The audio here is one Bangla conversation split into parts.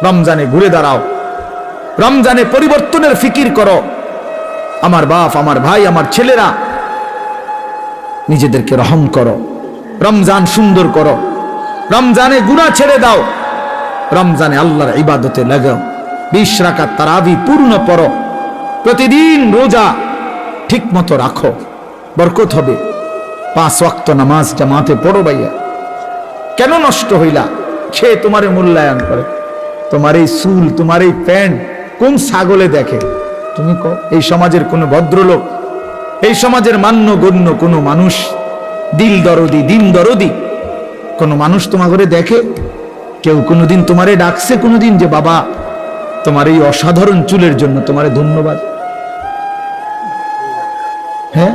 রমজানে ঘুরে দাঁড়াও, রমজানে পরিবর্তনের ফিকির করো। আমার বাপ, আমার ভাই, আমার ছেলেরা, নিজেদেরকে রহম করো, রমজান সুন্দর করো, রমজানে গুনাহ ছেড়ে দাও, রমজানে আল্লাহর ইবাদতে লাগাও। 20 রাকাত তারাবি পূর্ণ পড়ো, প্রতিদিন রোজা ঠিক মতো রাখো, বরকত হবে। 5 ওয়াক্ত নামাজ জামাতে পড়ো ভাইয়া। কেন নষ্ট হইলা? সে তোমারে মূল্যায়ন করে। তোমার এই চুল, তোমার এই প্যান্ট কোন ছাগলে দেখে? তুমি কও, এই সমাজের কোন ভদ্রলোক, এই সমাজের মান্য গণ্য কোন মানুষ, দিল দরদি, দিন দরদি কোন মানুষ তোমার ঘরে দেখে? কেউ কোনোদিন তোমারে ডাকছে কোনোদিন যে বাবা তোমার এই অসাধারণ চুলের জন্য তোমারে ধন্যবাদ? হ্যাঁ,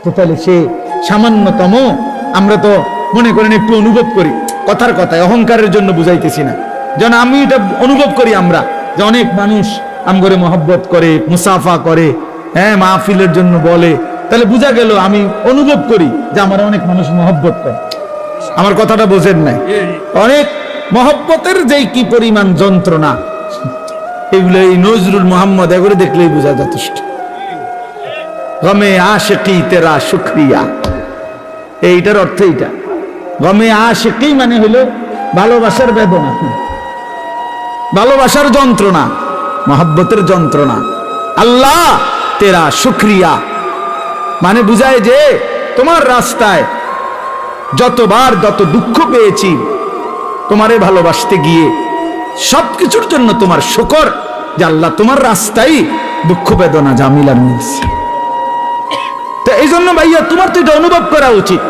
তো তাহলে সে সামান্যতম, আমরা তো মনে করেন একটু অনুভব করি, কথার কথায় অহংকারের জন্য বুঝাইতেছি না, যেন আমি এটা অনুভব করি আমরা যে অনেক মানুষ আমগরে মহব্বত করে, মুসাফা করে, হ্যাঁ, মাহফিলের জন্য বলে, তাহলে বোঝা গেল আমি অনুভব করি যে আমার অনেক মানুষ মহব্বত করে। আমার কথাটা বোঝেন নাই? অনেক মহব্বতের যে কি পরিমাণ যন্ত্রণা, এগুলো এই নজরুল মোহাম্মদ এগুলো দেখলেই বোঝা যথেষ্ট। গমে আশিকি তেরা শুকরিয়া, এইটার অর্থ এইটা। গমে আশিকি মানে হলো ভালোবাসার বেদনা, ভালোবাসার যন্ত্রণা, মহব্বতের যন্ত্রণা। আল্লাহ তেরা শুকরিয়া মানে বুঝায় যে তোমার রাস্তায় যতবার যত দুঃখ পেয়েছি, তোমারে ভালোবাসতে গিয়ে সবকিছুর জন্য তোমার শুকর যে আল্লাহ তোমার রাস্তায় দুঃখ বেদনা জামিলা নিয়েছে। তো এই জন্য ভাইয়া তোমার তো এটা অনুভব করা উচিত,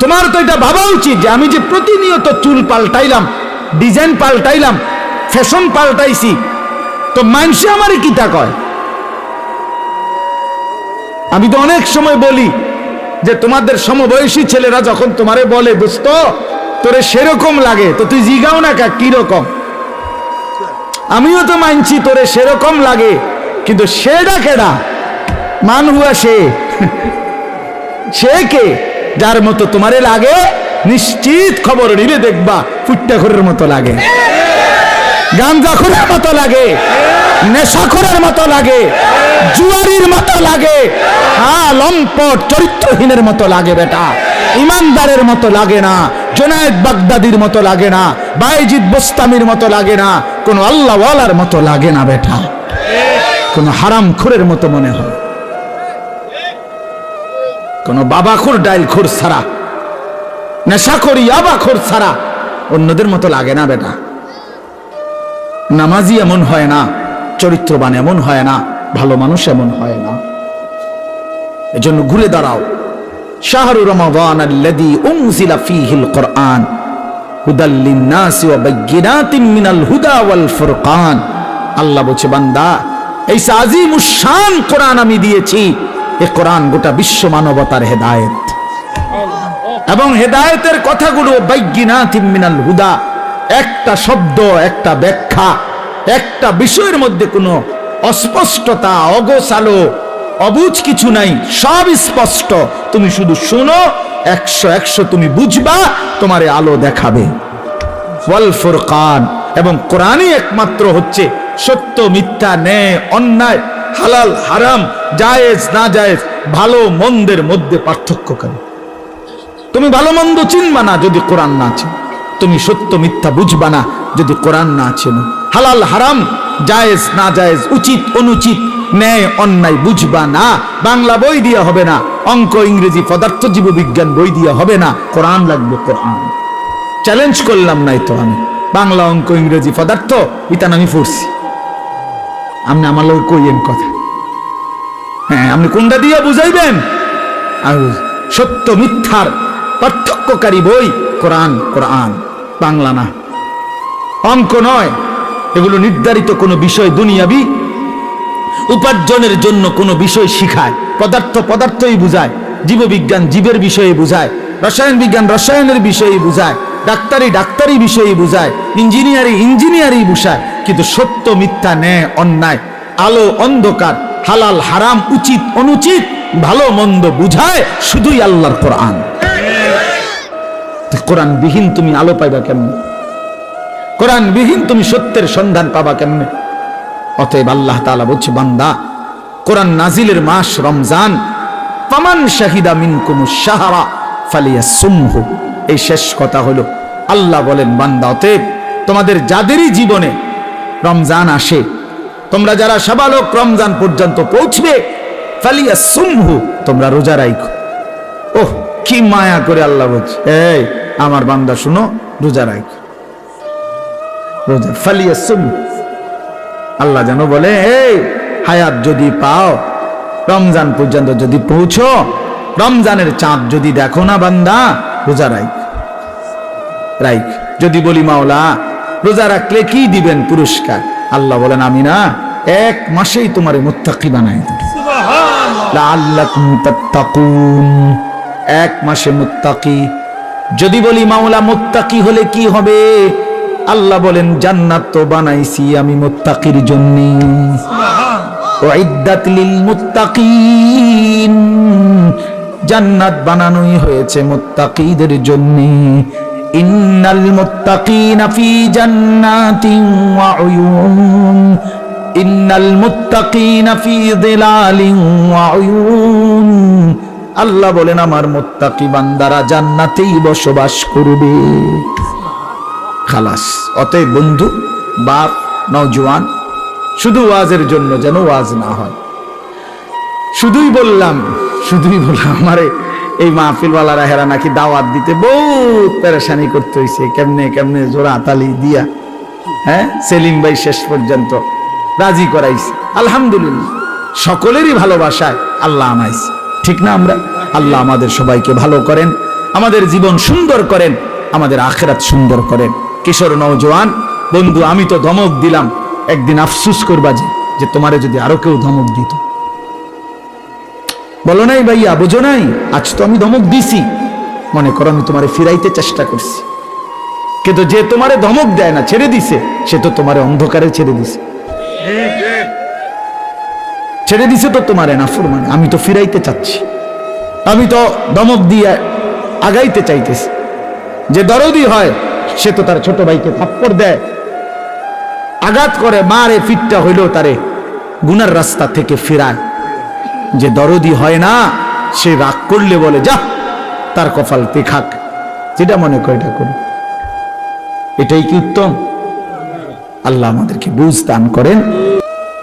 তোমার তো এটা ভাবা উচিত যে আমি যে প্রতিনিয়ত চুল পাল্টাইলাম, ডিজাইন পাল্টাইলাম, ফ্যাশন পাল্টাইছি, তো মানুষে আমারে কি তা কয়? আমি তো অনেক সময় বলি যে তোমাদের সমবয়সী ছেলেরা যখন তোমারে বলে দোস্ত তোরে সেরকম লাগে, তো তুই জিগাও না কা কি রকম? আমিও তো মানছি তোরে সেরকম লাগে, কিন্তু সেটা কেডা? মান হুয়া সে, সে কে? যার মতো তোমারে লাগে নিশ্চিত খবর নিলে দেখবা ফুট্টাখোরের মতো লাগে, গাঞ্জাখোরের মতো লাগে, নেশাখোরের মতো লাগে, জুয়ারির মতো লাগে, হ্যাঁ, লম্পট চরিত্রহীনের মতো লাগে বেটা, ইমানদারের মতো লাগে না, জুনায়েদ বাগদাদির মতো লাগে না, বাইজিদ বোস্তামির মতো লাগে না, কোন আল্লাহওয়ালার মতো লাগে না বেটা, কোন হারামখোরের মতো মনে হয়, কোন বাবাখোর ডাইলখোর ছাড়া, নেশাখোরি ইয়াবাখোর ছাড়া অন্যদের মতো লাগে না বেটা। নামাজি এমন হয় না, চরিত্রবান এমন হয় না, ভালো মানুষ এমন হয় না। এজন্য ঘুরে দাঁড়াও। শাহরু রমাদান আল্লাযী উনজিলা ফীহিল কুরআন হুদাল লিন-নাসি ওয়া বায়্যিনাতিন মিনাল হুদা ওয়াল ফুরকান। আল্লাহ বলছে বান্দা, এই আজিমুশ শান কোরআন আমি দিয়েছি, এই কোরআন গোটা বিশ্ব মানবতার হেদায়েত, এবং হেদায়েতের কথাগুলো বায়্যিনাতিন মিনাল হুদা, একটা শব্দ, একটা ব্যাখ্যা, একটা বিষয়ের মধ্যে কোনো অস্পষ্টতা, অগোছালো, অবুঝ কিছু নাই, সব স্পষ্ট। তুমি শুধু শোনো, 100 তুমি বুঝবা, তোমারে আলো দেখাবে। ওয়াল ফুরকান, এবং কোরআনই একমাত্র হচ্ছে সত্য মিথ্যা, ন্যায় অন্যায়, হালাল হারাম, জায়েজ না জায়েজ, ভালো মন্দের মধ্যে পার্থক্যকারী। তুমি ভালো মন্দ চিনবা না যদি কোরআন না চিনো, তুমি সত্য মিথ্যা বুঝবা না যদি কোরআন না চেনো, হালাল হারাম, জায়েজ না জায়েজ, উচিত অনুচিত, ন্যায় অন্যায় বুঝবা না। বাংলা বই দিয়া হবে না, অঙ্ক ইংরেজি পদার্থ জীববিজ্ঞান বই দিয়া হবে না, কোরআন লাগবে। কোরআন চ্যালেঞ্জ করলাম নাই তো আমি, বাংলা অঙ্ক ইংরেজি পদার্থ ইতান আমি পড়ছি, আপনি আমার লোক কইয়েন কথা, হ্যাঁ, আপনি কোনটা দিয়া বুঝাইবেন? আর সত্য মিথ্যার পার্থক্যকারী বই কোরআন, কোরআন, বাংলা না, অঙ্ক নয়। এগুলো নির্ধারিত কোনো বিষয়, দুনিয়াবি উপার্জনের জন্য কোনো বিষয় শিখায়। পদার্থ পদার্থই বুঝায়, জীববিজ্ঞান জীবের বিষয়ে বুঝায়, রসায়ন বিজ্ঞান রসায়নের বিষয়ে বুঝায়, ডাক্তারি ডাক্তারি বিষয়ে বুঝায়, ইঞ্জিনিয়ারিং ইঞ্জিনিয়ারিং বুঝায়। কিন্তু সত্য মিথ্যা, ন্যায় অন্যায়, আলো অন্ধকার, হালাল হারাম, উচিত অনুচিত, ভালো মন্দ বুঝায় শুধুই আল্লাহর কোরআন। কোরআন বিহীন তুমি আলো পাইবা কেমন? কোরআন বিহীন তুমি সত্যের সন্ধান পাবা কেমনে? অতএব আল্লাহ তাআলা বলছে, বান্দা, কোরআন নাজিলের মাস রমজান, ফামান শাহিদা মিনকুমুশ শাহরা ফালিয়াসুমহু। এই শেষ কথা হলো, আল্লাহ বলেন, বান্দা, অতএব তোমাদের যাদেরই জীবনে রমজান আসে, তোমরা যারা সাবালক রমজান পর্যন্ত পৌঁছবে, ফালিয়াসুমহু, তোমরা রোজা রাখো। ওহ, কি মায়া করে আল্লাহ বলছে, এই আমার বান্দা শুনো, রোজা রাখো, রোজা ফালিয়াসুম। আল্লাহ যেন বলে, এই হায়াত যদি পাও, রমজান পর্যন্ত যদি পৌঁছো, রমজানের চাঁদ যদি দেখো না বান্দা, রোজা রাখ। যদি বলি, মাওলা রোজা রাখলে কি দিবেন পুরস্কার? আল্লাহ বলেন, আমি না এক মাসেই তোমারে মুত্তাকি বানাই দেব। লাআল্লাকুম তাত্তাকুন, এক মাসে মুত্তাকি। যদি বলি, মাওলা মুত্তাকি হলে কি হবে? আল্লাহ বলেন, জান্নাত তো বানাইছি আমি মুত্তাকির জন্য। উইদ্দাত লিল মুত্তাকিন, জান্নাত বানানোই হয়েছে মুত্তাকিদের জন্য। ইন্নাল মুত্তাকিনা ফি জান্নাতিন ওয়া উয়ুন, ইন্নাল মুত্তাকিনা ফি যিলালিন ওয়া উয়ুন। আল্লাহ বলেন, আমার মুত্তাকি বান্দারা জান্নাতেই বসবাস করবে। খালাস। অতএব বন্ধু, বাপ, নওজোয়ান, শুধু ওয়াজের জন্য যেন ওয়াজ না হয়। শুধুই বললাম আমারে এই মাহফিলওয়ালারা হেরা নাকি দাওয়াত দিতে বহুত পেরেশানি করতে হয়েছে, কেমনে জোড়া তালি দিয়া, হ্যাঁ, সেলিম ভাই শেষ পর্যন্ত রাজি করাইছে। আলহামদুলিল্লাহ, সকলেরই ভালোবাসায় আল্লাহ আনাইছে, ঠিক না? আমরা আল্লাহ আমাদের সবাইকে ভালো করেন, আমাদের জীবন সুন্দর করেন, আমাদের আখিরাত সুন্দর করেন। কিশোর নওজোয়ান বন্ধু, আমি তো ধমক দিলাম, একদিন আফসুস করবা যে তোমারে যদি আরো কেউ ধমক দিত। বলো নাই ভাইয়া, বোঝো নাই? আজ তো আমি ধমক দিছি, মনে করো আমি তোমারে ফিরাইতে চেষ্টা করছি, কিন্তু যে তোমারে ধমক দেয় না, ছেড়ে দিছে, সে তো তোমারে অন্ধকারে ছেড়ে দিছে তো তোমারে নাফরমানে। আমি তো ফিরাইতে চাচ্ছি, আমি তো ধমক দিয়ে আগাইতে চাইতেছি। যে দরদি হয়, সে তো তার ছোট ভাইকে থাপ্পড় দেয়, আঘাত করে, মারে, ফিটটা হইলেও তারে গুনার রাস্তা থেকে ফিরায়। যে দরদি হয় না, সে রাগ করলে বলে, যা তার কপাল পেখাক, যেটা মনে করে এটা করুন। এটাই কি উত্তম? আল্লাহ আমাদেরকে বুঝ দান করেন।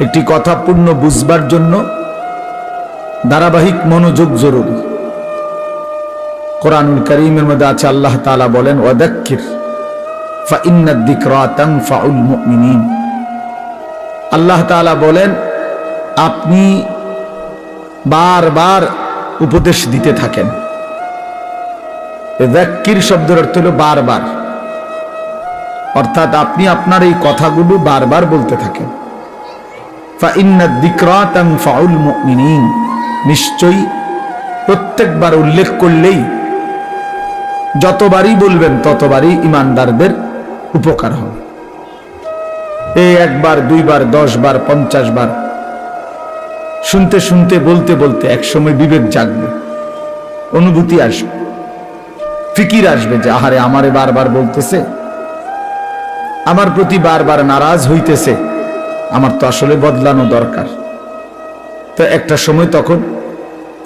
একটি কথা পূর্ণ বুঝবার জন্য ধারাবাহিক মনোযোগ জরুরি। কোরআনুল কারীমের মধ্যে আছে, আল্লাহ তাআলা বলেন, ওয়াদাক্কির ফাইন্নাদ যিকরা তানফাউল মুমিনিন। আল্লাহ তাআলা বলেন, আপনি বারবার উপদেশ দিতে থাকেন। যাক্কির শব্দের অর্থ হলো বারবার, অর্থাৎ আপনি আপনার এই কথাগুলো বারবার বলতে থাকেন। ফাইন্নাদ যিকরা তানফাউল মুমিনিন, নিশ্চয়ই প্রত্যেকবার উল্লেখ করলেই, যতবারই বলবেন ততবারই ঈমানদারদের উপকার হবে। এই একবার, দুইবার, 10 বার, 50 বার শুনতে শুনতে, বলতে বলতে একসময় বিবেক জাগবে, অনুভূতি আসবে, ফিকির আসবে যে আহারে, আমারে বারবার বলতেছে, আমার প্রতি বারবার নারাজ হইতেছে, আমার তো আসলে বদলানো দরকার। তো একটা সময় তখন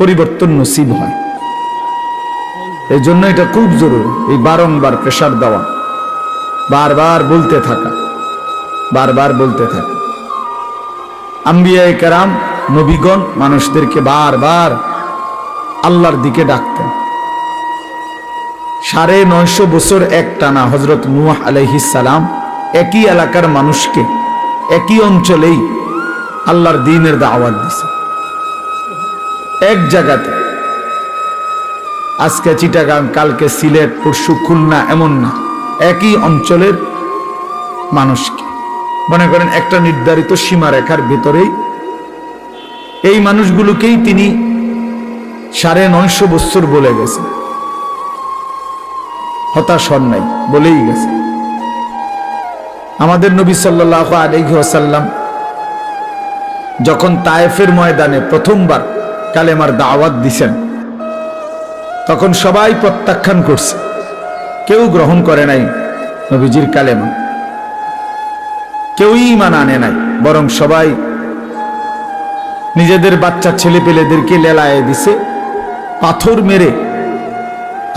পরিবর্তন নসিব হয়। এই জন্য এটা খুব জরুরি, এই বারংবার প্রেসার দেওয়া, বারবার বলতে থাকা, বারবার বলতে থাকা। আম্বিয়ায়ে কেরাম, নবীগণ মানুষদেরকে বারবার আল্লাহর দিকে ডাকতেন। 950 বছর এক টানা হযরত নূহ আলাইহিস সালাম একই এলাকার মানুষকে, একই অঞ্চলেই আল্লাহর দ্বীনের দাওয়াত দিয়েছে, এক জায়গাতে। আজকে চিটাগাং, কালকে সিলেট, পরশু খুলনা, এমন না, একই অঞ্চলের মানুষকে, মনে করেন একটা নির্ধারিত সীমারেখার ভেতরেই এই মানুষগুলোকেই তিনি 950 বছর বলে গেছেন। হতাশ হন নাই, বলেই গেছে। আমাদের নবী সাল্লাল্লাহু আলাইহি ওয়াসাল্লাম যখন তায়েফের ময়দানে প্রথমবার কালেমার দাওয়াত দিছেন, তখন সবাই প্রত্যাখ্যান করছে, কেউ গ্রহণ করে নাই নবীজির কালেমা। কেউই ঈমান আনে নাই, বরং সবাই নিজেদের বাচ্চা ছেলে পেলেদেরকে লেলায়ে দিছে, পাথর মেরে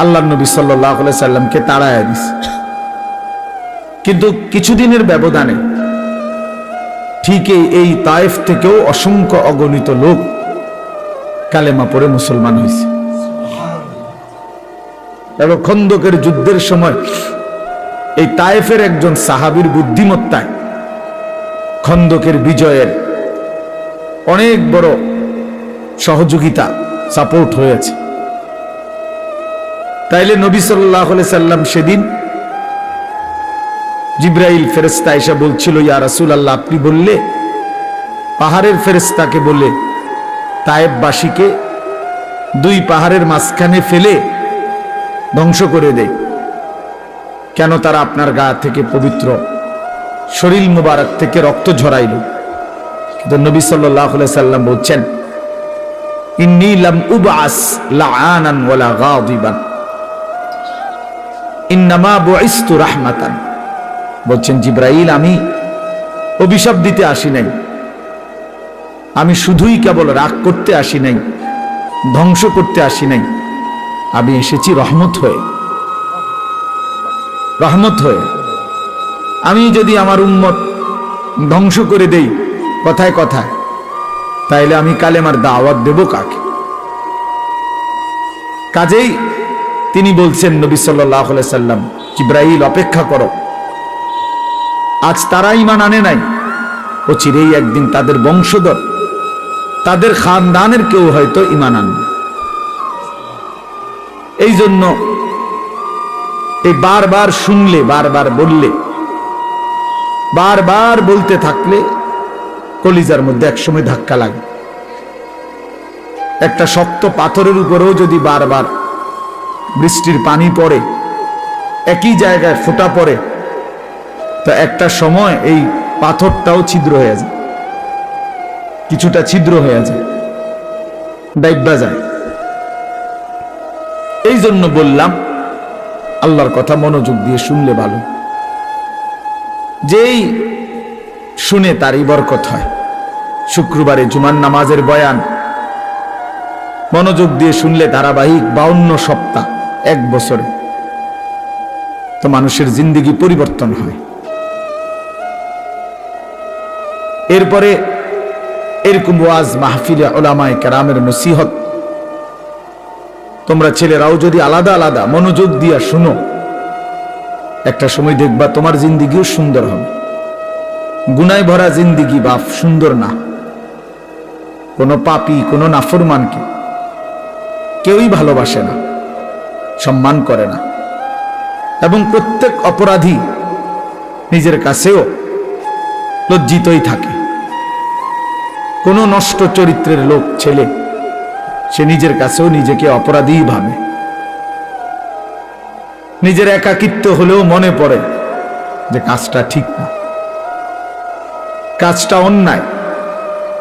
আল্লাহর নবী সাল্লাল্লাহু আলাইহি সাল্লামকে তাড়ায় দিছে। কিন্তু কিছুদিনের ব্যবধানে ঠিক এই তায়েফ থেকেও অসংখ্য অগণিত লোক কালেমা পড়ে মুসলমান হয়েছে। এবং খন্দকের যুদ্ধের সময় এই তায়েফের একজন সাহাবীর বুদ্ধিমত্তায় খন্দকের বিজয়ের অনেক বড় সহযোগিতা, সাপোর্ট হয়েছে। তাইলে নবী সাল্লাল্লাহু আলাইহি সাল্লাম সেদিন জিবরাইল ফেরেশতা এসে বলছিল, ইয়া রাসূলুল্লাহ, আপনি বললে পাহাড়ের ফেরেশতাকে বলে তায়েফবাসীকে দুই পাহাড়ের মাঝখানে ফেলে ধ্বংস করে দেয়, কেন তারা আপনার গা থেকে পবিত্র শরীর মুবারক থেকে রক্ত ঝরাইল? কিন্তু নবী সাল্লাল্লাহু আলাইহি সাল্লাম বলছেন, ইন্নী লাম উবআস লাআনান ওয়ালা গাদিবান, ইন্নামা বুইসতু রাহমাতান। বলছেন জিবরাইল, আমি অভিশাপ দিতে আসি নাই, আমি শুধুই কেবল রাগ করতে আসি নাই, ধ্বংস করতে আসি নাই, আমি এসেছি রহমত হয়ে। রহমত হয়ে আমি যদি আমার উম্মত ধ্বংস করে দেই কথায় কথায়, তাইলে আমি কালেমার দাওয়াত দেব কাকে? কাজেই তিনি বলছেন নবী সাল্লাল্লাহু আলাইহি সাল্লাম, জিবরাইল অপেক্ষা করো, আজ তারা ঈমান আনে নাই, ও চিরেই একদিন তাদের বংশধর, তাদের খানদানের কেউ হয়তো ঈমান আনবে। এই জন্য এই বারবার শুনলে, বারবার বললে, বারবার বলতে থাকলে কলিজার মধ্যে একসময় ধাক্কা লাগে। একটা শক্ত পাথরের উপরেও যদি বারবার বৃষ্টির পানি পড়ে, একই জায়গায় ফোঁটা পড়ে, তো একটা সময় এই পাথরটাও ছিদ্র হয়ে যায়, কিছুটা ছিদ্র হয়ে যায়, ডাইবা যায়। এই জন্য বললাম আল্লাহর কথা মনোযোগ দিয়ে শুনলে ভালো, যেই শুনে তারই বরকত হয়। শুক্রবারে জুমার নামাজের বয়ান মনোযোগ দিয়ে শুনলে ধারাবাহিক 52 সপ্তাহ, 1 বছরে তো মানুষের জিন্দেগি পরিবর্তন হয়। এরপরে এরকম ওয়াজ মাহফিলে উলামায়ে কেরামের নসিহত তোমরা ছেলেরাও যদি আলাদা আলাদা মনোযোগ দিয়া শুনো, একটা সময় দেখবা তোমার জিন্দেগিও সুন্দর হবে। গুনায় ভরা জিন্দেগি বাপ সুন্দর না। কোনো পাপী, কোনো নাফরমানকে কেউই ভালোবাসে না, সম্মান করে না, এবং প্রত্যেক অপরাধী নিজের কাছেও লজ্জিতই থাকে। কোনো নষ্ট চরিত্রের লোক ছেলে সে নিজের কাছেও নিজেকে অপরাধী ভাবে। নিজের একাকিত্ব হলেও মনে পড়ে যে কাজটা ঠিক না, কাজটা অন্যায়।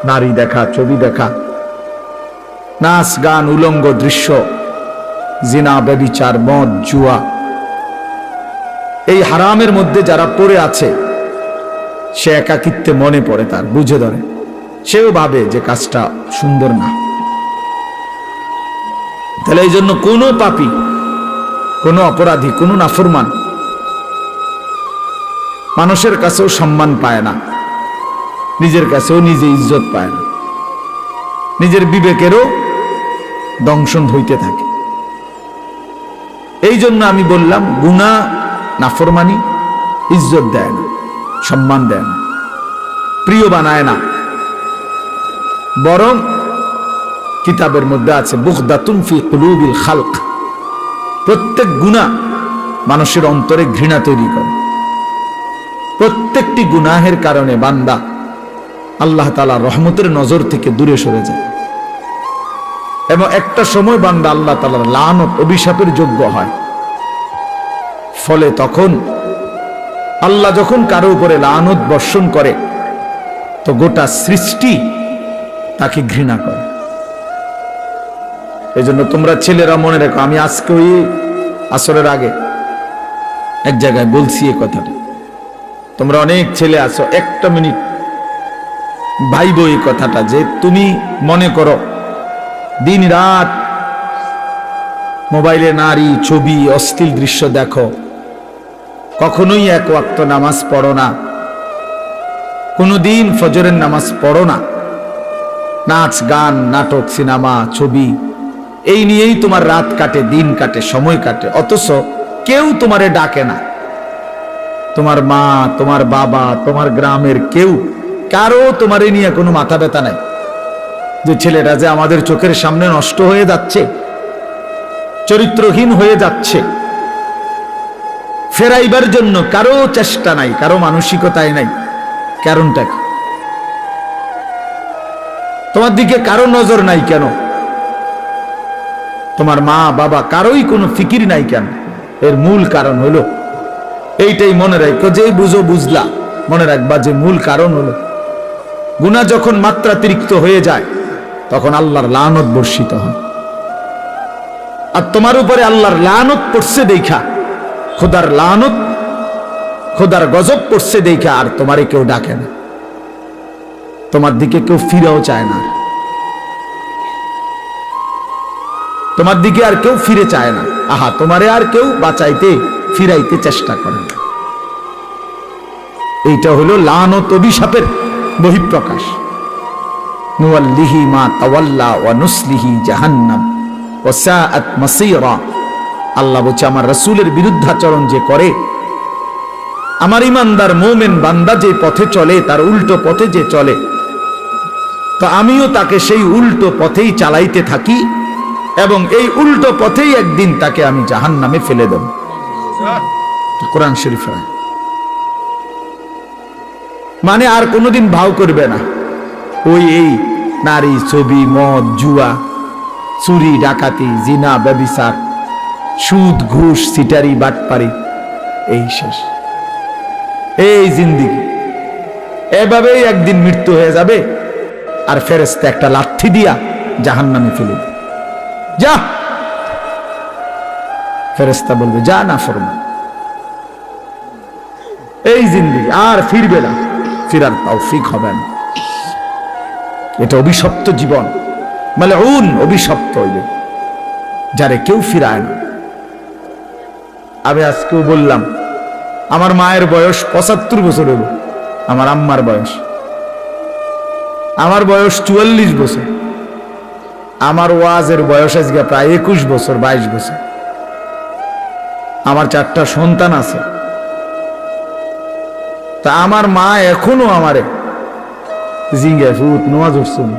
নারী দেখা, ছবি দেখা, নাচ গান, উলঙ্গ দৃশ্য, জিনা, ব্যভিচার, মদ, জুয়া, এই হারামের মধ্যে যারা পড়ে আছে সে একাকিত্বে মনে পড়ে, তার বুঝে ধরে, সেও ভাবে যে কাজটা সুন্দর না। তাহলে এই জন্য কোনো পাপী, কোনো অপরাধী, কোনো নাফরমান মানুষের কাছেও সম্মান পায় না, নিজের কাছেও নিজে ইজ্জত পায় না, নিজের বিবেকেরও দংশন হইতে থাকে। এই জন্য আমি বললাম গুনাহ, নাফরমানি ইজ্জত দেয় না, সম্মান দেয় না, প্রিয় বানায় না, বরং কিতাবের মধ্যে আছে বুগদাতুন ফি কুলুবিল খালক, প্রত্যেক গুনাহ মানুষের অন্তরে ঘৃণা তৈরি করে। প্রত্যেকটি গুনাহের কারণে বান্দা আল্লাহ তাআলার রহমতের নজর থেকে দূরে সরে যায়, এবং একটা সময় বান্দা আল্লাহ তাআলার লানত, অভিশাপের যোগ্য হয়। ফলে তখন আল্লাহ যখন কারো উপরে লানত বর্ষণ করে তো গোটা সৃষ্টি তাকে ঘৃণা করে। এই জন্য তোমরা ছেলেরা মনে রেখো, আমি আজকে ওই আসরের আগে এক জায়গায় বলছি এই কথাটা, তোমরা অনেক ছেলে আছো, একটা মিনিট ভাইব এই কথাটা, যে তুমি মনে করো দিন রাত মোবাইলে নারী, ছবি, অশ্লীল দৃশ্য দেখো, কখনোই এক ওয়াক্ত নামাজ পড়ো না, কোনোদিন ফজরের নামাজ পড়ো না, নাচ গান, নাটক, সিনেমা, ছবি, এই নিয়েই তোমার রাত কাটে, দিন কাটে, সময় কাটে, অথচ কেউ তোমারে ডাকে না। তোমার মা, তোমার বাবা, তোমার গ্রামের কেউ, কারো তোমারে নিয়ে কোনো মাথা ব্যথা নাই যে ছেলেটা যে আমাদের চোখের সামনে নষ্ট হয়ে যাচ্ছে, চরিত্রহীন হয়ে যাচ্ছে, ফেরাইবার জন্য কারো চেষ্টা নাই, কারো মানসিকতাই নাই। কারণটা কি? তোমার দিকে কারো নজর নাই কেন? তোমার মা বাবা কারোই কোনো ফিকির নাই কেন? এর মূল কারণ হলো এইটাই, মনে রাখো, যে বুঝো বুঝলা, মনে রাখবা যে মূল কারণ হলো গুনাহ যখন মাত্রাতিরিক্ত হয়ে যায় তখন আল্লাহর লানত বর্ষিত হয়। আর তোমার উপরে আল্লাহর লানত পড়ছে দেখা, খোদার লানত, খোদার গজব পড়ছে দেখা আর তোমারে কেউ ডাকে না, তোমার দিকে কেউ ফিরেও চায় না, তোমার দিকে আর কেউ ফিরে চায় না। আহা, তোমারে আর কেউ বাঁচাইতে ফিরাইতে চেষ্টা করে না। এইটা হলো লানত, অভিশাপের বহিঃপ্রকাশ। নুওয়াল্লিহি মা তাওয়াল্লা ওয়া নুসলিহি জাহান্নাম ওয়া সাআত মাসীরা। আল্লাহ বলছে, আমার রাসূলের বিরুদ্ধাচরণ যে করে, আমার ইমানদার মুমিন বান্দা যে পথে চলে, তার উল্টো পথে যে চলে, তো আমিও তাকে সেই উল্টো পথেই চালাইতে থাকি এবং এই উল্টো পথেই একদিন তাকে আমি জাহান্নামে ফেলে দেব। কোরআন শরীফে মানে আর কোনোদিন ভাও করবে না ওই এই নারী, ছবি, মদ, জুয়া, চুরি, ডাকাতি, জিনা, ব্যভিচার, সুদ, ঘুষ, সিটারি, বাটপারি, এই শেষ, এই জিন্দেগি। এভাবেই একদিন মৃত্যু হয়ে যাবে আর ফেরেশতা একটা লাঠি দিয়া জাহান্নামে ফেলে দেবে। যা, ফেরেশতা বলবে যা নাফরমান। এই জিন্দেগি আর ফিরবে না, ফিরার তৌফিক হবে না। এটা অভিশপ্ত জীবন, মালউন, অভিশপ্ত হইবে যারে কেউ ফিরায় না। আমি আজকেও বললাম, আমার মায়ের বয়স 75 বছর হইল, আমার আম্মার বয়স, আমার বয়স 44 বছর, আমার ওয়াজের বয়স আজকে প্রায় 21 বছর, 22 বছর। আমার 4টা সন্তান আছে, তা আমার মা এখনো আমারে জিঙ্গায় ফুট নামাজ পড়ছুন,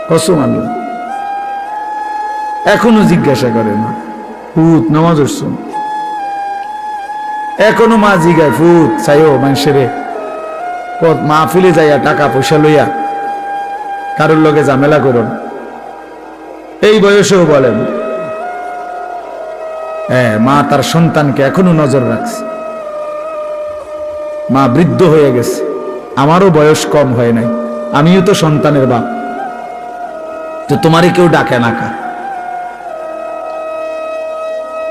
কসম আল্লাহ, এখনো জিজ্ঞাসা করে মা ফুট নামাজ পড়ছুন। এখনো মা জিগায় ফুট চাইও মানুষেরে মাহফিলে যাইয়া টাকা পয়সা লইয়া কারোর লগে ঝামেলা করো না। এই বয়সেও বলেন, হ্যাঁ, মা তার সন্তানকে এখনো নজর রাখছে। মা বৃদ্ধ হয়ে গেছে, আমারও বয়স কম হয় নাই, আমিও তো সন্তানের বাপ। তো তোমারে কেউ ডাকে না কা?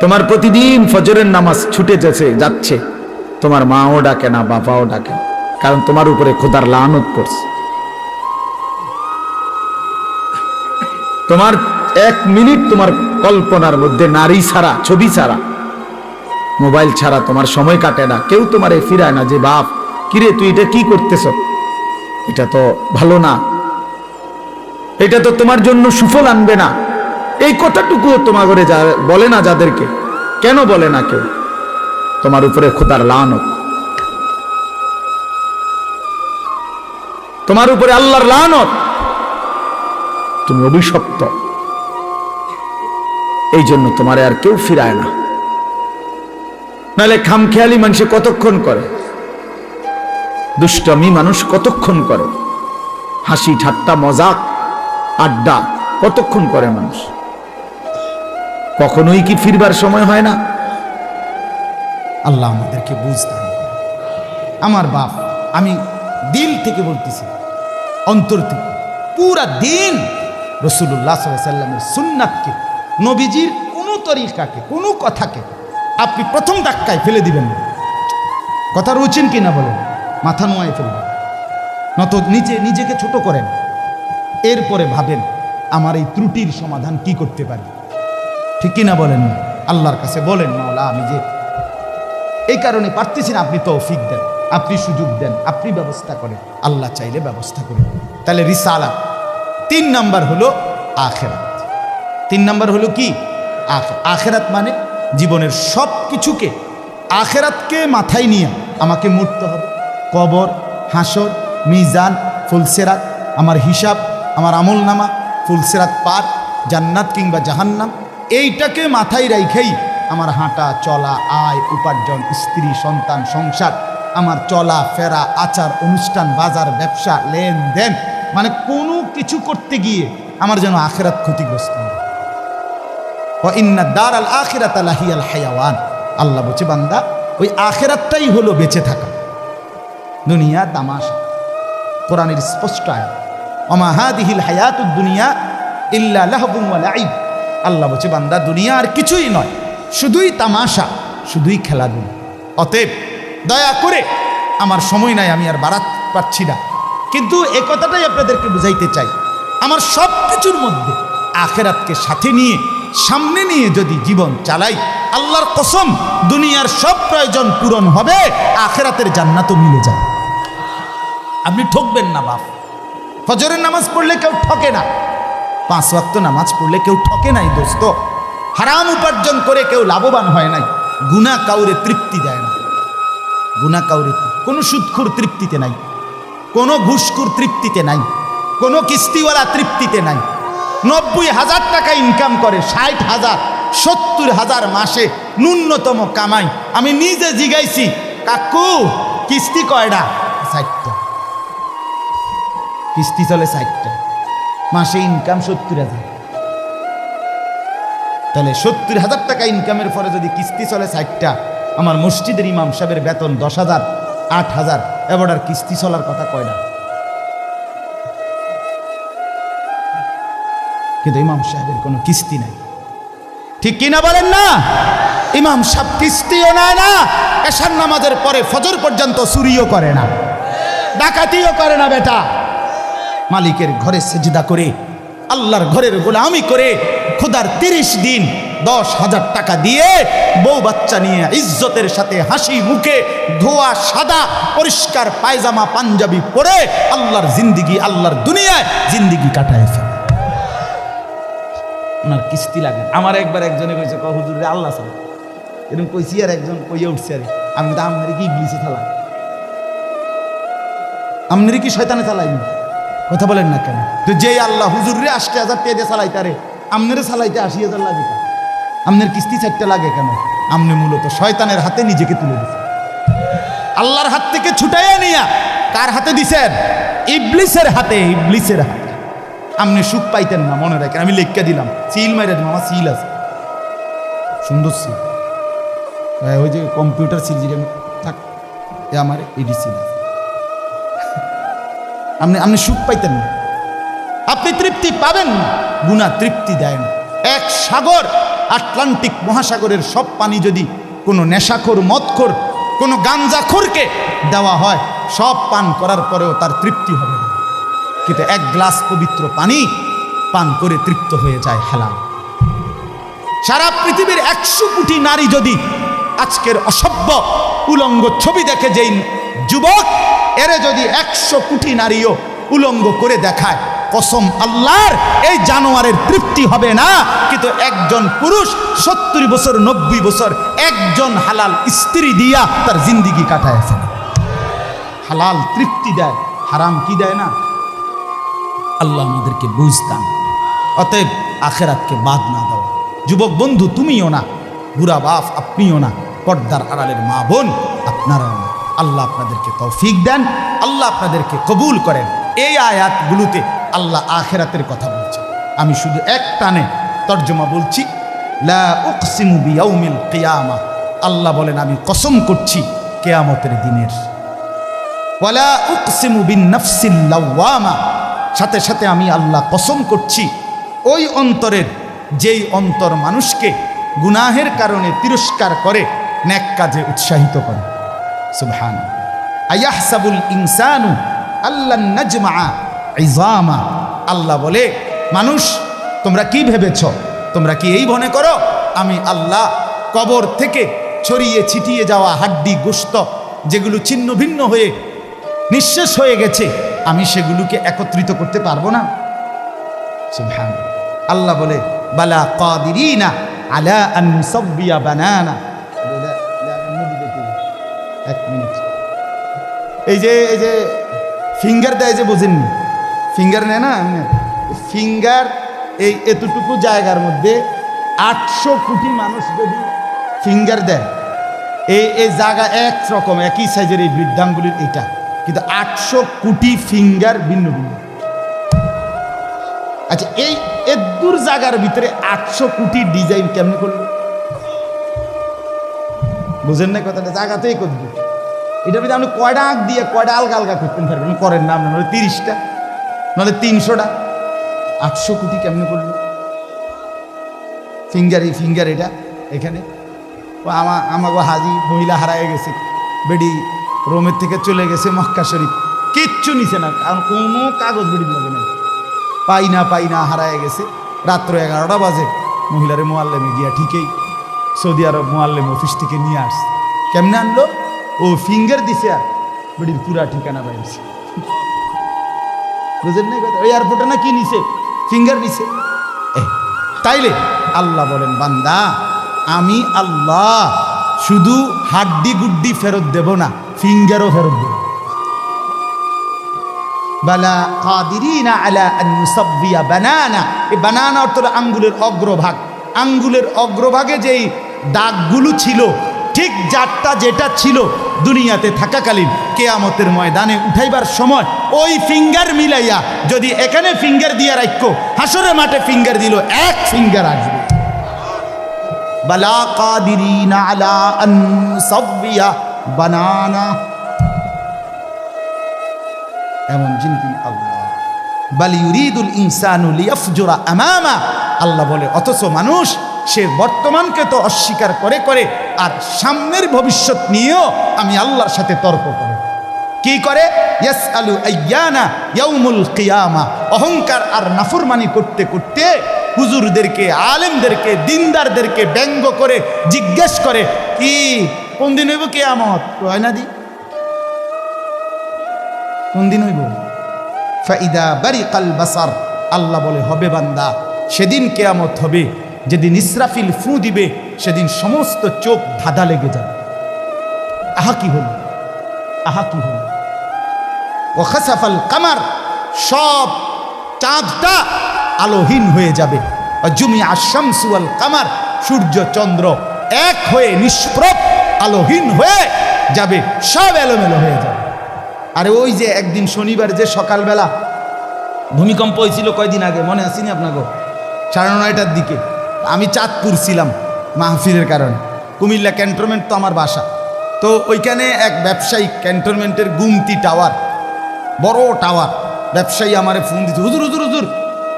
তোমার প্রতিদিন ফজরের নামাজ ছুটে যাচ্ছে, তোমার মাও ডাকে না, বাবাও ডাকে না, কারণ তোমার উপরে খোদার লানত পড়ছে। তোমার 1 মিনিট তোমার কল্পনার মধ্যে নারী ছাড়া, ছবি ছাড়া, মোবাইল ছাড়া তোমার সময় কাটে না। কেউ তোমারে ফিরায় না যে বাপ কিরে তুই এটা কি করতেছ, এটা তো ভালো না, এটা তো তোমার জন্য সুফল আনবে না। এই কথাটুকু তোমার ঘরে বলে না যাদেরকে। কেন বলে না কেউ? তোমার উপরে খোদার লানত, তোমার উপরে আল্লাহর লানত, তুমি অভিশপ্ত। এই জন্য তোমারে আর কেউ ফিরায় না। নাহলে খামখেয়ালি মানুষে কতক্ষণ করে, দুষ্টমি মানুষ কতক্ষণ করে, হাসি ঠাট্টা মজাক আড্ডা কতক্ষণ করে মানুষ, কখনোই কি ফিরবার সময় হয় না? আল্লাহ আমাদেরকে বুঝতে হবে। আমার বাপ, আমি দিল থেকে বলতেছি, অন্তর থেকে, পুরা দিন রাসূলুল্লাহ সাল্লাল্লাহু আলাইহি সাল্লামের সুন্নাতকে, নবীজির কোনো তরিকাকে, কোনো কথাকে আপনি প্রথম ধাক্কায় ফেলে দিবেন না। কথা রুচেন কিনা বলেন? মাথা নোয়াই ফেলবেন, নত নিজেকে ছোট করেন, এরপরে ভাবেন আমার এই ত্রুটির সমাধান কি করতে পারি। ঠিক কিনা বলেন? আল্লাহর কাছে বলেন, মাওলা আমি যে এই কারণে পারতেছি না, আপনি তৌফিক দেন, আপনি সুযোগ দেন, আপনি ব্যবস্থা করেন। আল্লাহ চাইলে ব্যবস্থা করেন। তাহলে রিসালাত। 3 নাম্বার হলো আখিরাত। 3 নাম্বার হলো কি? আখিরাত মানে জীবনের সব কিছুকে, আখিরাতকে মাথায় নিয়ে আমাকে মরতে হবে। কবর, হাসর, মিজান, ফুলসেরাত, আমার হিসাব, আমার আমল নামা, ফুলসেরাত পার, জান্নাত কিংবা জাহান্নাম, এইটাকে মাথায় রাইখেই আমার হাঁটা চলা, আয় উপার্জন, স্ত্রী সন্তান, সংসার, আমার চলা ফেরা, আচার অনুষ্ঠান, বাজার ব্যবসা, লেনদেন, মানে কোনো কিছু করতে গিয়ে আমার যেন আখিরাত ক্ষতিগ্রস্ত হয়। ইন্না দারাল আখিরাতা লাহিয়াল হায়াওয়ান, আল্লাহ বলছে বান্দা ওই আখিরাতটাই হলো বেঁচে থাকা। দুনিয়া তামাশা, কোরআনের স্পষ্ট আয়াত, ওমা হাদিহিল হায়াতুদ দুনিয়া ইল্লা লাহবুন ওয়া লাইব। আল্লাহ বলছে বান্দা দুনিয়া আর কিছুই নয়, শুধুই তামাশা, শুধুই খেলাধুলা। অতএব দয়া করে, আমার সময় নাই, আমি আর বাড়াতে পারছি না, কিন্তু এ কথাটাই আপনাদেরকে বুঝাইতে চাই, আমার সব কিছুর মধ্যে আখিরাতকে সাথে নিয়ে, সামনে নিয়ে যদি জীবন চালাই, আল্লাহর কসম দুনিয়ার সব প্রয়োজন পূরণ হবে, আখিরাতের জান্নাতও মিলে যাবে। আপনি ঠকবেন না বাপ। ফজরের নামাজ পড়লে কেউ ঠকে না, 5 ওয়াক্ত নামাজ পড়লে কেউ ঠকে নাই দোস্ত। হারাম উপার্জন করে কেউ লাভবান হয় নাই। গুনাহ কাউরে তৃপ্তি দেয় না, গুনাহ কাউরে, কোনো সুদখোর তৃপ্তিতে নাই, কোনো ঘুষখোর তৃপ্তিতে নাই, কোনো কিস্তিওয়ালা তৃপ্তিতে নাই। 90,000 টাকা ইনকাম করে, 60,000, 70,000 মাসে ন্যূনতম কামাই। আমি নিজে জিগাইছি, কাকু কিস্তি কয়টা? 60টা। কিস্তি চলে 60টা, মাসে ইনকাম 70,000। তাহলে 70,000 টাকা ইনকামের পরে যদি কিস্তি চলে 60টা, আমার মসজিদের ইমাম সাহেবের বেতন 10,000, 8,000, এবার আর কিস্তি চলার কথা কয় না। কিন্তু ইমাম সাহেবের কোনো কিস্তি নাই। ঠিক কিনা বলেন না? ইমাম সাহেব কিস্তিও নেয় না, এশার নামাজের পরে ফজর পর্যন্ত চুরিও করে না, ডাকাতিও করে না। বেটা মালিকের ঘরে সেজদা করে, আল্লাহর ঘরের গোলামি করে, খোদার 30 দিন 10,000 টাকা দিয়ে বউ বাচ্চা নিয়ে ইজ্জতের সাথে হাসি মুখে, ধোয়া সাদা পরিষ্কার পায়জামা পাঞ্জাবি পরে আল্লাহর জিন্দিগি, আল্লাহর দুনিয়ায় জিন্দিগি কাটায় ফেলে। ওনার কিস্তি লাগে। আমার একবার একজনে কইছে, হুজুর রে আল্লাহ চালা, এরকম কইছি, আর একজন কইয়া উঠছে, আরে আমি তো আমনের কি ইবলিসে চালা, আমনের কি শয়তানে চালাইনি? কথা বলেন না কেন? তো যেই আল্লাহ হুজুর রে 80,000 টাকা দিয়ে চালাইতে, আরে আমনের চালাইতে 80,000 লাগে, আমনের কিস্তি 4টা লাগে কেন? আমনে মূলত শয়তানের হাতে নিজেকে তুলে দিছে, আল্লাহর হাত থেকে ছুটাইয়া নিয়া কার হাতে দিছেন? ইবলিসের হাতে, ইবলিসের হাতে। আপনি সুখ পাইতেন না, মনে রাখেন, আমি লেখা দিলাম, সিল মাইরা দিলাম, আমার সিল আছে, সুন্দর সিল, ওই যে কম্পিউটার সিল যে থাক, আমার এডি সিল আছে। আপনি সুখ পাইতেন না, আপনি তৃপ্তি পাবেন না, গুনাহ তৃপ্তি দেয় না। এক সাগর, আটলান্টিক মহাসাগরের সব পানি যদি কোনো নেশাখোর, মদখোর, কোনো গাঞ্জাখোরকে দেওয়া হয়, সব পান করার পরেও তার তৃপ্তি হবে না, কিন্তু 1 গ্লাস পবিত্র পানি পান করে তৃপ্ত হয়ে যায় হালাল। সারা পৃথিবীর 100 কোটি নারী যদি আজকের অসভ্য উলঙ্গ ছবি দেখে, যেই যুবক এরে যদি 100 কোটি নারীও উলঙ্গ করে দেখায়, কসম আল্লাহর, এই জানোয়ারের তৃপ্তি হবে না। কিন্তু একজন পুরুষ 70 বছর 90 বছর একজন হালাল স্ত্রী দিয়া তার জিন্দিগি কাটায় ফেলে। হালাল তৃপ্তি দেয়, হারাম কি দেয় না? আল্লাহ আমাদেরকে বুঝতাম। অতএব আখেরাতকে বাদ না দাও। যুবক বন্ধু তুমিও না, বুড়া বাপ আপনিও না, পর্দার আড়ালের মা বোন আপনারাও না। আল্লাহ আপনাদেরকে তৌফিক দেন, আল্লাহ আপনাদেরকে কবুল করেন। এই আয়াতগুলোতে আল্লাহ আখেরাতের কথা বলছে। আমি শুধু এক টানে তর্জমা বলছি, লা উকসিমু বিয়াউমিল কিয়ামা। আল্লাহ বলেন আমি কসম করছি কিয়ামতের দিনের। ওয়ালা উকসিমু বিন নাফসিল লাওয়ামা। সাথে সাথে আমি আল্লাহ কসম করছি ওই অন্তরের, যেই অন্তর মানুষকে গুনাহের কারণে তিরস্কার করে, নেক কাজে উৎসাহিত করে। সুবহান। আয়াহসাবুল ইনসানু আল্লান নাজমা ইজামা, আল্লাহ বলে মানুষ তোমরা কি ভেবেছ, তোমরা কি এই মনে করো আমি আল্লাহ কবর থেকে ছড়িয়ে ছিটিয়ে যাওয়া হাড্ডি গোশত যেগুলো ছিন্ন ভিন্ন হয়ে নিঃশেষ হয়ে গেছে আমি সেগুলোকে একত্রিত করতে পারবো না? সুবহান। আল্লাহ বলে বালা কাদিরিনা আলা আন নুসাব্বিয়া বানানা। এক মিনিট, এই যে ফিঙ্গার দেয় যে বোঝেননি, ফিঙ্গার নেয় না, ফিঙ্গার এই এতটুকু জায়গার মধ্যে 800 কোটি মানুষ যদি ফিঙ্গার দেয়, এই জায়গা একরকম একই সাইজের এই বৃদ্ধাঙ্গুলির এটা, কিন্তু 800 কোটি ফিঙ্গার ভিন্ন ভিন্ন। আচ্ছা এই এদুর জায়গার ভিতরে 800 কোটি ডিজাইন কেমনে করলো? বুঝেন না কথাটা? জায়গাতেই করবো এটার ভিতরে আপনি কয়টা আঁক দিয়ে কয়টা আলগা আলগা করতেন পারবেন, করেন না আপনার, নাহলে 30টা নাহলে 300টা। 800 কোটি কেমনে করলো? ফিঙ্গার এটা এখানে আমাগো হাজি মহিলা হারায় গেছে, বেডি রোমের থেকে চলে গেছে মক্কা শরীফ, কিচ্ছু নিছে না, কারণ কোনো কাগজ বেডি লাগে না, পাই না হারায় গেছে। রাত্র 11টা বাজে মহিলারে মোয়াল্লেমে গিয়া ঠিকই সৌদি আরব মোয়াল্লেম অফিস থেকে নিয়ে আসছে। কেমনে আনলো? ও ফিঙ্গার দিছে আর বেডির পুরা ঠিকানা পাইছে। বুঝেন না কথা? ওই এয়ারপোর্টে না কি নিছে, ফিঙ্গার নিছে। তাইলে আল্লাহ বলেন বান্দা আমি আল্লাহ শুধু হাড্ডি গুড্ডি ফেরত দেব না, ফিঙ্গারও ফেরত দেব। বালা কাদিরিনা আলা আন নুসাব্বিয়া বানানা। এই বানানা অর্থ আঙ্গুলের অগ্রভাগ, আঙ্গুলের অগ্রভাগে যেই দাগগুলো ছিল, ঠিক যারটা যেটা ছিল দুনিয়াতে থাকাকালীন কেয়ামতের ময়দানে উঠাইবার সময় ওই ফিঙ্গার মিলাইয়া যদি এখানে ফিঙ্গার দিয়া রাখো, হাসরের মাঠে ফিঙ্গার দিল, এক ফিঙ্গার আসবে। বালা কাদিরিনা আলা আন নুসাব্বিয়া বানানা, এমন জিনিস আল্লাহ। বাল ইউরিদুল ইনসানু লিয়াফজুরা আমামা, আল্লাহ বলে অথচ মানুষ সে বর্তমানকে তো অস্বীকার করে করে আর সামনের ভবিষ্যৎ নিয়েও আমি আল্লাহর সাথে তর্ক করে। কি করে? ইয়াসআলু আইয়ানা ইয়াউমুল কিয়ামা, অহংকার আর নাফরমানি করতে করতে হুজুরদেরকে, আলেমদেরকে, দিনদারদেরকে ব্যঙ্গ করে জিজ্ঞেস করে কি কোন দিন হইব কিয়ামত? কয় না দি কোন দিন হইব? ফাইদা বারিকাল বাসার, আল্লাহ বলে হবে বান্দা সেদিন কিয়ামত হবে যেদিন ইসরাফিল ফু দিবে, সেদিন সমস্ত চোখ ধাঁধা লেগে যাবে। আহা কি হল, আহা কি হল। ও খাসাফাল কামার, সব চাঁদটা আলোহীন হয়ে যাবে। জুমিয়া শামসু ওয়াল কামার, সূর্য চন্দ্র এক হয়ে নিষ্প্রভ আলোহীন হয়ে যাবে, সব এলোমেলো হয়ে যাবে। আরে ওই যে একদিন শনিবার যে সকালবেলা ভূমিকম্প হয়েছিল কয়দিন আগে, মনে আসেনি আপনাকে? 9:30টার দিকে আমি চাঁদপুর ছিলাম মাহফিলের কারণে। কুমিল্লা ক্যান্টনমেন্ট তো আমার বাসা, তো ওইখানে এক ব্যবসায়ী ক্যান্টনমেন্টের গুমতি টাওয়ার, বড় টাওয়ার, ব্যবসায়ী আমারে ফোন দিচ্ছে, হুজুর হুজুর হুজুর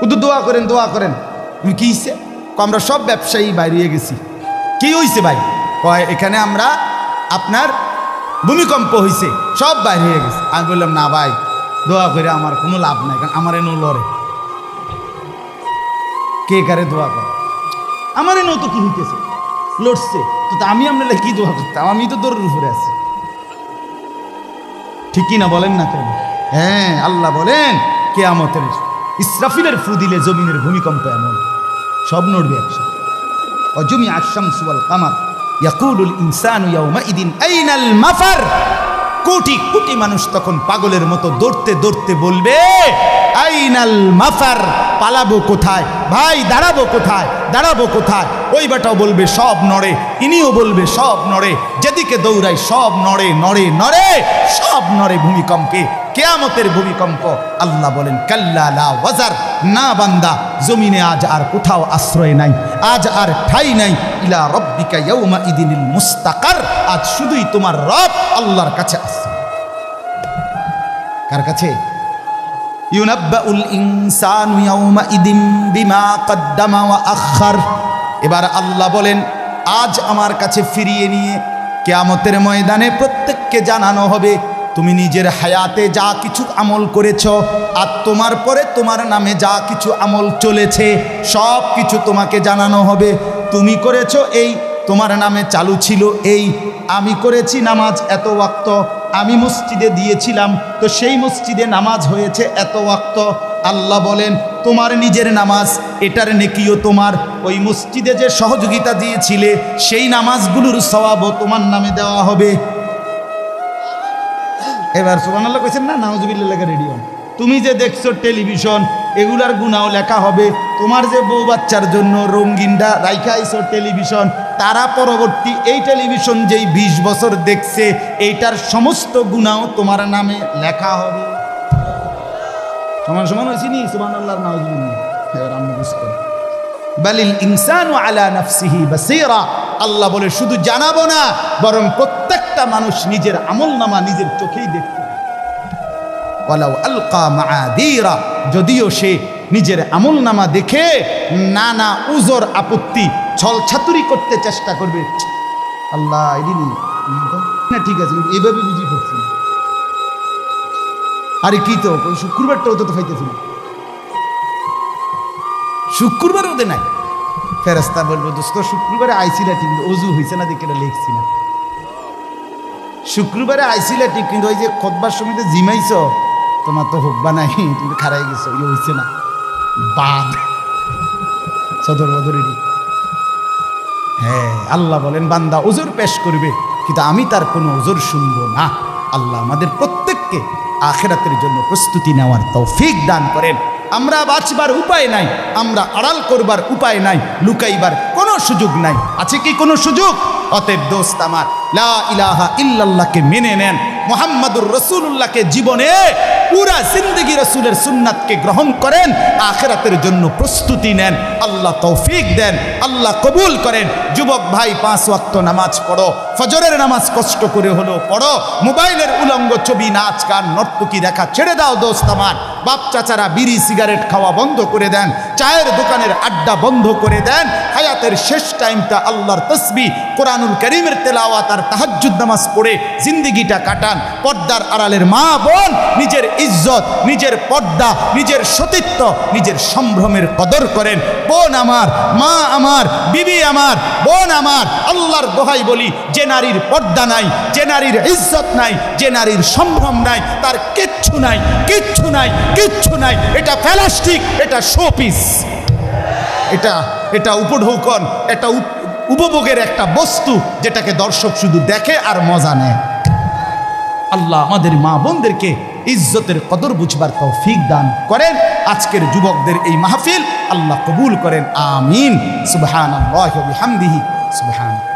হুজুর দোয়া করেন দোয়া করেন। কি হয়েছে? আমরা সব ব্যবসায়ী বাইরে গেছি। কি হয়েছে ভাই? কয় এখানে আমরা আপনার ভূমিকম্প হয়েছে, সব বাইরে হয়ে গেছে। আমি বললাম না ভাই, দোয়া করে আমার কোনো লাভ নাই, কারণ আমার এনো লড়ে, কে কারে দোয়া করে? আমার এনো তো কি হইতেছে, লড়ছে তো আমি আপনার কি দোয়া করতাম? আমি তো দৌড়ের উপরে আছি, ঠিক কি না বলেন না কেন? হ্যাঁ, আল্লাহ বলেন কিয়ামতের ইসরাফিলের ফু দিলে জমিনের ভূমিকম্প এমন সব নড়বে একসাথে। অজুমিয়া আশ-শামসু ওয়াল কামার ইয়াকুলুল ইনসানু ইয়াউমাইদিন আইনাল মাফার, কোটি কোটি মানুষ তখন পাগলের মতো দৌড়তে দৌড়তে বলবে আইনাল মাফার, পালাবো কোথায় ভাই, দাঁড়াবো কোথায়, দাঁড়াবো কোথায়? ওই বেটাও বলবে সব নড়ে, ইনিও বলবে সব নড়ে, যেদিকে দৌড়াই সব নড়ে নড়ে নড়ে, সব নড়ে ভূমিকম্পে, কিয়ামতের ভূমিকম্প। আল্লাহ বলেন কাল্লা লা ওয়াজার, না বান্দা জমিনে আজ আর কোথাও আশ্রয় নাই, আজ আর ঠাই নাই। ইলা রব্বিকা ইয়াউমা ইদিনিল মুস্তাকার, আজ শুধুই তোমার রব আল্লাহর কাছে আশ্রয়। কার কাছে? ইউনাব্বাউল ইনসানু ইয়াউমা ইদিন বিমা কদ্দামা ওয়া আখার। এবার আল্লাহ বলেন আজ আমার কাছে ফিরিয়ে নিয়ে কিয়ামতের ময়দানে প্রত্যেক প্রত্যেককে জানানো হবে তুমি নিজের হায়াতে যা কিছু আমল করেছ আর তোমার পরে তোমার নামে যা কিছু আমল চলেছে সব কিছু তোমাকে জানানো হবে। তুমি করেছো এই, তোমার নামে চালু ছিল এই, আমি করেছি নামাজ এত ওয়াক্ত, আমি মসজিদে দিয়েছিলাম তো সেই মসজিদে নামাজ হয়েছে এত ওয়াক্ত। আল্লাহ বলেন তোমার নিজের নামাজ এটার নেকিও তোমার, ওই মসজিদে যে সহযোগিতা দিয়েছিলে সেই নামাজগুলোর সওয়াবও তোমার নামে দেওয়া হবে। এবার সুবহানাল্লাহ কইছেন না, নাউজুবিল্লাহ লেখা রেডি হন। তুমি যে দেখছো টেলিভিশন এগুলার গুনাও লেখা হবে। তোমার যে বউ বাচ্চার জন্য রঙিনটা রাইখা আইছো টেলিভিশন, তারা পরবর্তী এই টেলিভিশন যেই 20 বছর দেখছে এইটার সমস্ত গুনাও তোমার নামে লেখা হবে। সমান সমান হয়েছি নি সুবহানাল্লাহ নাউজুবিল্লাহ। এবার আমরা বুঝতে বালিল ইনসানু আলা নাফসিহি বাসীরা। আল্লাহ বলে শুধু জানাবো না, বরং প্রত্যেকটা মানুষ নিজের আমলনামা নিজের চোখেই দেখতে। ওয়ালাউ আলকা মাআযীরা, যদিও সে নিজের আমলনামা দেখে নানা উজর আপত্তি ছলছাতুরি করতে চেষ্টা করবে। আল্লাহ এদিন না ঠিক আছে, এইভাবে বুঝি করছি। আরে কি তো শুক্রবারটাও তো পাইতেছি না, শুক্রবার ওদের নাই। ফেরেশতা বলবো দোস্ত শুক্রবারে আইসিলা ঠিক, অজু হয়েছে না দেখে লিখছি না। শুক্রবারে আইসিলা ঠিক, কিন্তু ওই যে খোদবার সময় জিমাইছ, তোমার তো হোকবা নাই, তুমি খারাই গেছো, ইয়ে হয়েছে না। বাদ সদর বদরেরই। হ্যাঁ, আল্লাহ বলেন বান্দা ওজোর পেশ করবে, কিন্তু আমি তার কোনো ওজোর শুনবো না। আল্লাহ আমাদের প্রত্যেককে আখিরাতের জন্য প্রস্তুতি নেওয়ার তৌফিক দান করেন। আমরা বাঁচবার উপায় নাই, আমরা আড়াল করবার উপায় নাই, লুকাইবার কোনো সুযোগ নাই। আছে কি কোনো সুযোগ? অতএব দোস্ত আমার, লা ইলাহা ইল্লাল্লাহকে মেনে নেন, মুহাম্মাদুর রাসূলুল্লাহকে জীবনে পুরা জিন্দেগি রাসূলের সুন্নাতকে গ্রহণ করেন, আখিরাতের জন্য প্রস্তুতি নেন। আল্লাহ তৌফিক দেন, আল্লাহ কবুল করেন। যুবক ভাই 5 ওয়াক্ত নামাজ পড়ো, ফজরের নামাজ কষ্ট করে হলেও পড়ো। মোবাইলের উলঙ্গ ছবি, নাচ গান, নর্তকী দেখা ছেড়ে দাও দোস্ত আমার। বাপ চাচারা বিড়ি সিগারেট খাওয়া বন্ধ করে দেন, চায়ের দোকানের আড্ডা বন্ধ করে দেন। হায়াতের শেষ টাইমটা আল্লাহর তাসবিহ, কোরআনুল কারীমের তেলাওয়াত আর তাহাজ্জুদ নামাজ পড়ে জিন্দেগিটা কাটান। পর্দার আড়ালের মা বোন নিজের ইজ্জত, নিজের পর্দা, নিজের সতীত্ব, নিজের সম্ভ্রমের কদর করেন। বোন আমার, মা আমার, বিবি আমার, বোন আমার, আল্লাহর দোহাই বলি, যে নারীর পর্দা নাই, যে নারীর ইজ্জত নাই, যে নারীর সম্ভ্রম নাই, তার কিচ্ছু নাই, কিচ্ছু নাই, কিচ্ছু নাই। এটা প্লাস্টিক, এটা শোপিস, এটা উপঢৌকন, এটা উপভোগের একটা বস্তু যেটাকে দর্শক শুধু দেখে আর মজা নেয়। আল্লাহ আমাদের মা বোনদেরকে ইজ্জতের কদর বুঝবার তৌফিক দান করেন। আজকের যুবকদের এই মাহফিল আল্লাহ কবুল করেন, আমিন। সুবহানাল্লাহি ওয়া বিহামদিহি, সুবহানাল্লাহ।